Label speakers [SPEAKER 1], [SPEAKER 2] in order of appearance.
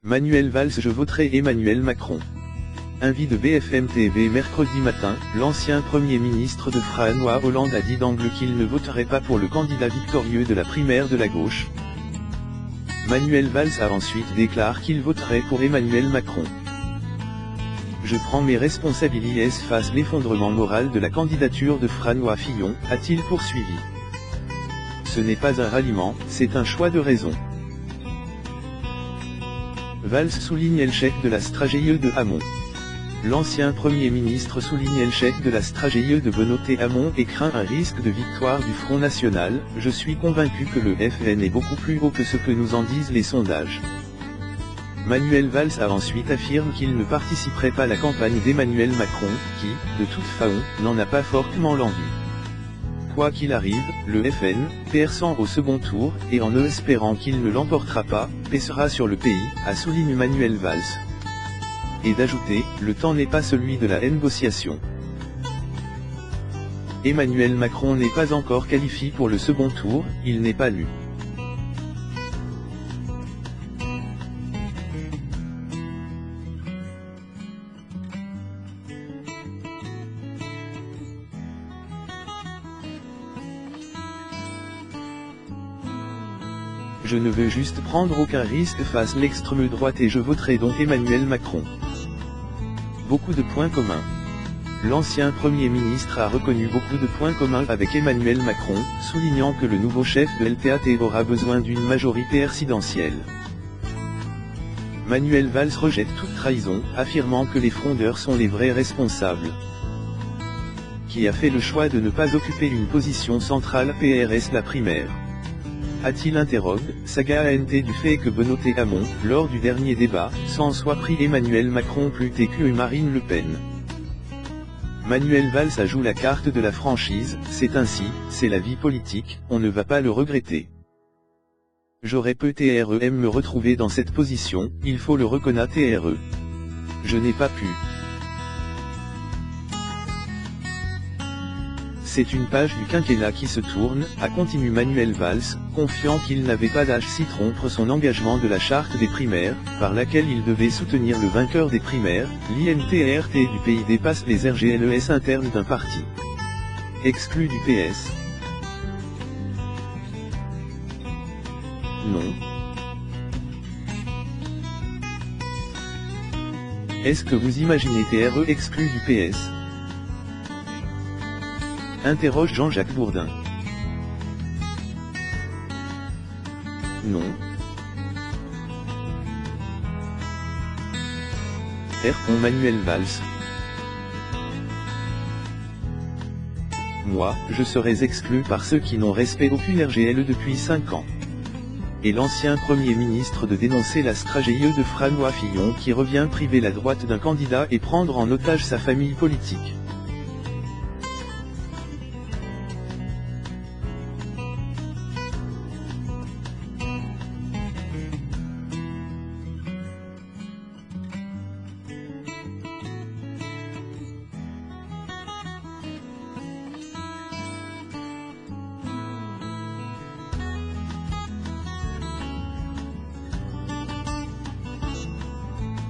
[SPEAKER 1] Manuel Valls: je voterai Emmanuel Macron. Avis de BFM TV mercredi matin, l'ancien Premier ministre de François Hollande a dit d'emblée qu'il ne voterait pas pour le candidat victorieux de la primaire de la gauche. Manuel Valls a ensuite déclaré qu'il voterait pour Emmanuel Macron. Je prends mes responsabilités face à l'effondrement moral de la candidature de François Fillon, a-t-il poursuivi. Ce n'est pas un ralliement, c'est un choix de raison. Valls souligne l'échec de la stratégie de Hamon. L'ancien Premier ministre souligne l'échec de la stratégie de Benoît Hamon et craint un risque de victoire du Front National. Je suis convaincu que le FN est beaucoup plus haut que ce que nous en disent les sondages. Manuel Valls a ensuite affirmé qu'il ne participerait pas à la campagne d'Emmanuel Macron, qui, de toute façon, n'en a pas fortement l'envie. Quoi qu'il arrive, le FN, perçant au second tour, et en espérant qu'il ne l'emportera pas, pèsera sur le pays, a souligné Manuel Valls. Et d'ajouter, le temps n'est pas celui de la négociation. Emmanuel Macron n'est pas encore qualifié pour le second tour, il n'est pas lu. Je ne veux juste prendre aucun risque face à l'extrême droite et je voterai donc Emmanuel Macron. Beaucoup de points communs. L'ancien Premier ministre a reconnu beaucoup de points communs avec Emmanuel Macron, soulignant que le nouveau chef de l'LPAT aura besoin d'une majorité présidentielle. Manuel Valls rejette toute trahison, affirmant que les frondeurs sont les vrais responsables. Qui a fait le choix de ne pas occuper une position centrale PRS la primaire. A-t-il interrogué, saga ANT du fait que Benoît Hamon, lors du dernier débat, s'en soit pris Emmanuel Macron plus que Marine Le Pen. Manuel Valls a joué la carte de la franchise, c'est ainsi, c'est la vie politique, on ne va pas le regretter. J'aurais peut-être aimé me retrouver dans cette position, il faut le reconnaître. Je n'ai pas pu. C'est une page du quinquennat qui se tourne, a continué Manuel Valls, confiant qu'il n'avait pas d'âge s'y tromper son engagement de la charte des primaires, par laquelle il devait soutenir le vainqueur des primaires. L'INTRT du pays dépasse les RGLES internes d'un parti. Exclu du PS. Non. Est-ce que vous imaginez TRE exclu du PS? Interroge Jean-Jacques Bourdin. Non. Répond Manuel Valls. Moi, je serais exclu par ceux qui n'ont respecté aucune RGLE depuis 5 ans. Et l'ancien Premier ministre de dénoncer la stratégie de François Fillon qui revient priver la droite d'un candidat et prendre en otage sa famille politique.